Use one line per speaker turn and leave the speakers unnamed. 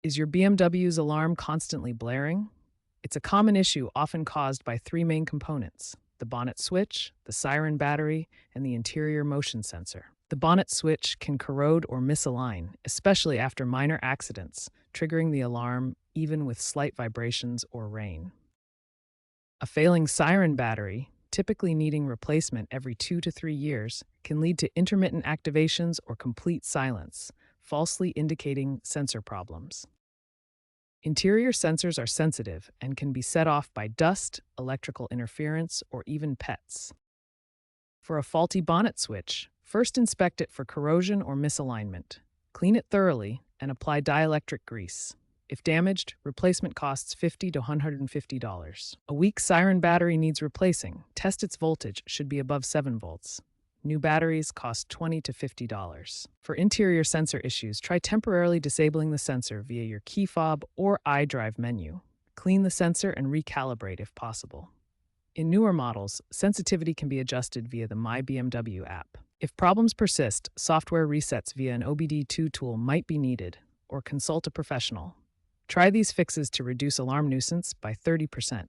Is your BMW's alarm constantly blaring? It's a common issue often caused by three main components: the bonnet switch, the Siren battery, and the interior motion sensor. The bonnet switch can corrode or misalign, especially after minor accidents, triggering the alarm even with slight vibrations or rain. A failing Siren battery, typically needing replacement every 2 to 3 years, can lead to intermittent activations or complete silence, falsely indicating sensor problems. Interior sensors are sensitive and can be set off by dust, electrical interference, or even pets. For a faulty bonnet switch, first inspect it for corrosion or misalignment. Clean it thoroughly and apply dielectric grease. If damaged, replacement costs $50 to $150. A weak Siren battery needs replacing. Test its voltage should be above 7 volts. New batteries cost $20 to $50. For interior sensor issues, try temporarily disabling the sensor via your key fob or iDrive menu. Clean the sensor and recalibrate if possible. In newer models, sensitivity can be adjusted via the My BMW app. If problems persist, software resets via an OBD2 tool might be needed, or consult a professional. Try these fixes to reduce alarm nuisance by 30%.